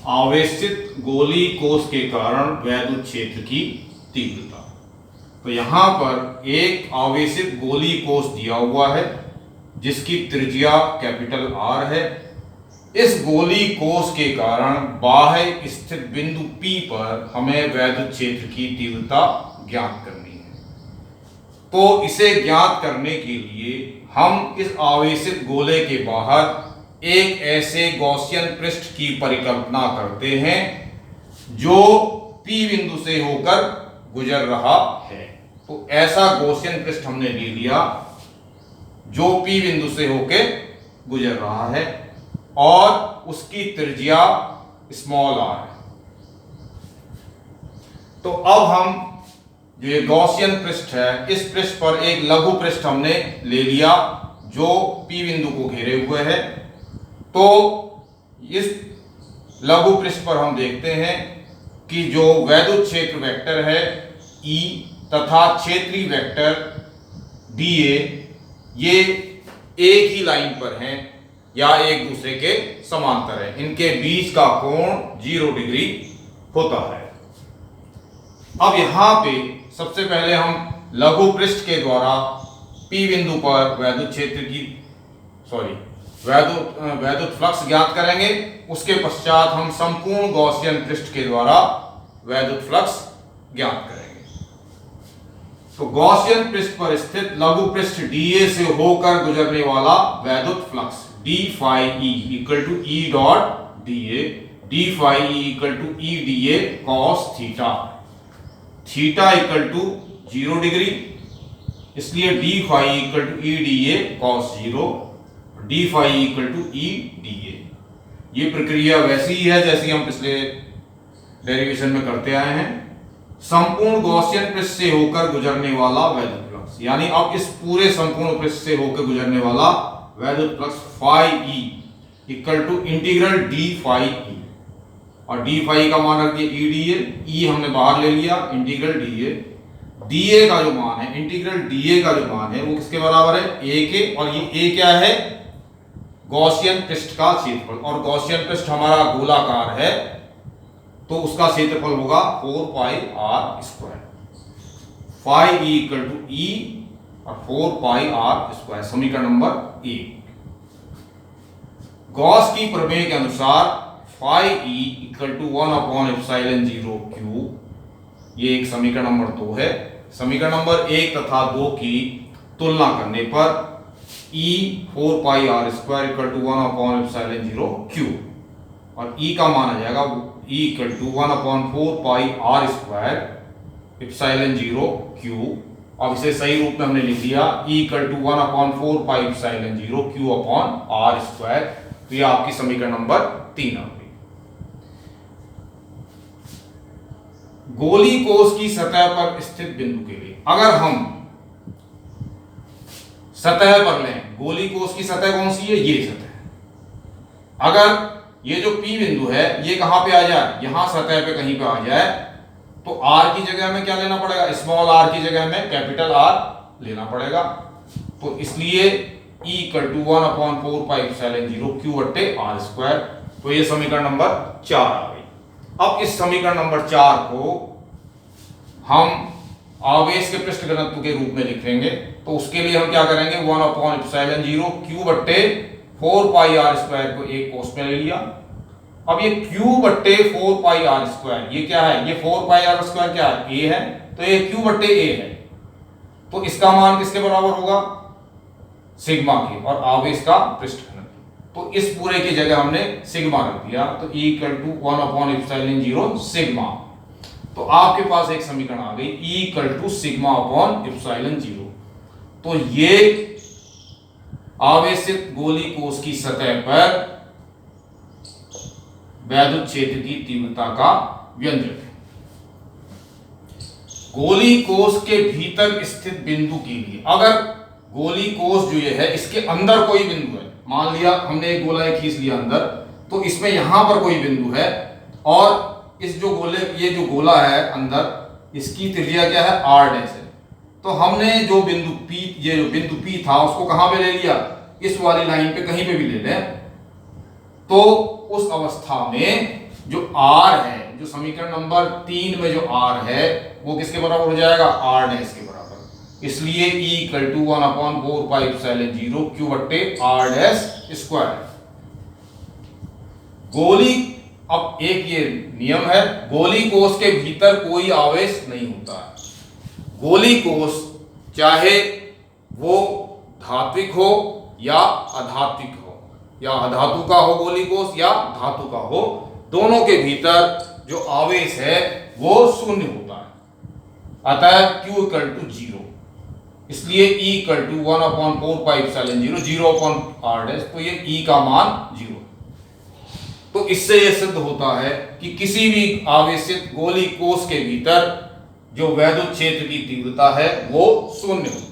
आवेशित गोलीय कोष के कारण वैद्युत क्षेत्र की तीव्रता। तो यहां पर एक आवेशित गोलीय कोष दिया हुआ है जिसकी त्रिज्या कैपिटल R है। इस गोलीय कोष के कारण बाह्य स्थित बिंदु P पर हमें वैद्युत क्षेत्र की तीव्रता ज्ञात करनी है। तो इसे ज्ञात करने के लिए हम इस आवेशित गोले के बाहर एक ऐसे गॉसियन पृष्ठ की परिकल्पना करते हैं जो P बिंदु से होकर गुजर रहा है। तो ऐसा गॉसियन पृष्ठ हमने ले लिया जो P बिंदु से होकर गुजर रहा है और उसकी त्रिज्या स्मॉल r है। तो अब हम जो ये गॉसियन पृष्ठ है इस पृष्ठ पर एक लघु पृष्ठ हमने ले लिया जो P बिंदु को घेरे हुए है। तो इस लघु पृष्ठ पर हम देखते हैं कि जो वैद्युत क्षेत्र वेक्टर है E तथा क्षेत्रीय वेक्टर dA ये एक ही लाइन पर हैं या एक दूसरे के समांतर है। इनके बीच का कोण 0 डिग्री होता है। अब यहां पे सबसे पहले हम लघु पृष्ठ के द्वारा P बिंदु पर वैद्युत फ्लक्स ज्ञात करेंगे। उसके पश्चात हम संपूर्ण गॉसियन पृष्ठ के द्वारा वैद्युत फ्लक्स ज्ञात करेंगे। तो गॉसियन पृष्ठ पर स्थित लघु पृष्ठ dA से होकर गुजरने वाला वैद्युत flux d phi E equal to E dot dA, d phi E equal to E dA cos theta, theta equal to 0 degree, इसलिए d phi equal to E dA cos 0, d phi equal to E dA। ये प्रक्रिया वैसी ही है जैसी हम पिछले derivation में करते आए हैं। संपूर्ण गॉसियन पृष्ठ से होकर गुजरने वाला वैद्युत फ्लक्स, यानी अब इस पूरे संपूर्ण पृष्ठ से होकर गुजरने वाला वैद्युत flux phi E equal to integral d phi E, और d phi का मान रखिए E dA, E हमने बाहर ले लिया इंटीग्रल dA, dA का जो मान है इंटीग्रल dA का जो मान है वो किसके बराबर है A के, और ये A क्या है गॉसियन पृष्ठ का क्षेत्रफल, और गॉसियन पृष्ठ हमारा गोलाकार है तो उसका क्षेत्रफल होगा 4 pi r square, phi E equal to E और 4 पाई r स्क्वायर, समीकरण नंबर 1। गॉस की प्रमेय के अनुसार phi E equal to 1 upon epsilon 0 q, ये एक समीकरण नंबर 2 है। समीकरण नंबर 1 तथा 2 की तुलना करने पर E 4 pi r square equal to 1 upon epsilon 0 q, और E का मान आ जाएगा E equal to 1 upon 4 pi r square epsilon 0 q। अब इसे सही रूप में हमने लिख दिया E equal to 1 upon 4 pi epsilon 0 q upon r square. तो ये आपकी समीकरण नंबर 3 आ गई। गोलीय कोष की सतह पर स्थित बिंदु के लिए अगर हम सतह पर लें, गोलीय कोष की सतह कौन सी है, ये सतह, अगर ये जो P बिंदु है ये कहां पे आ जाए, यहां सतह पे कहीं पे आ जाए, तो R की जगह में क्या लेना पड़ेगा, स्मॉल r की जगह में कैपिटल R लेना पड़ेगा। तो इसलिए E equal to 1 upon 4 pi epsilon 0 q बट्टे r स्क्वायर। तो ये समीकरण नंबर 4 आ गई। अब इस समीकरण नंबर 4 को हम आवेश के पृष्ठ घनत्व के रूप में लिखेंगे। तो उसके लिए हम क्या करेंगे, 1 अपॉन एप्सिलॉन 0 q बट्टे 4 पाई r स्क्वायर को एक कोष में ले लिया। अब ये q बट्टे 4 पाई r स्क्वायर ये क्या है, ये 4 पाई r स्क्वायर क्या है, a है, तो ये q बट्टे a है। तो इसका मान किसके बराबर होगा, सिग्मा के, और आवेश का पृष्ठ घनत्व। तो इस पूरे की जगह हमने सिग्मा रख दिया, तो E equal to 1 upon epsilon 0 sigma. तो आपके पास एक समीकरण आ गई E equal to sigma upon epsilon 0। तो ये आवेशित गोलीय कोष की सतह पर वैद्युत क्षेत्र की तीव्रता का व्यंजक है। गोलीय कोष के भीतर स्थित बिंदु के लिए अगर गोलीय कोष जो ये है इसके अंदर कोई बिंदु है, मान लिया हमने एक गोला खींच लिया अंदर, तो इसमें यहां पर कोई बिंदु है और इस जो ये जो गोला है अंदर इसकी त्रिज्या क्या है r डैश है। तो हमने जो बिंदु P, ये जो बिंदु P था उसको कहां पे ले लिया, इस वाली लाइन पे कहीं पे भी ले लें, तो उस अवस्था में जो R है, जो समीकरण नंबर 3 में जो R है वो किसके बराबर हो जाएगा, R डैश के बराबर। इसलिए E इक्वल टू 1/4πε0 Q बट्टे R डैश स्क्वायर। गोली, अब एक ये नियम है, गोली कोष के भीतर कोई आवेश नहीं होता है। गोली कोष चाहे वो धात्विक हो या अधात्विक हो, या अधातु का हो गोली कोष या धातु का हो, दोनों के भीतर जो आवेश है वो शून्य होता है। अतः Q इक्वल टू 0, इसलिए E equal to 1/4πε0 0/R dash, तो ये E का मान 0। तो इससे यह सिद्ध होता है कि किसी भी आवेशित गोली कोष के भीतर जो वैद्युत क्षेत्र की तीव्रता है वो शून्य होती है।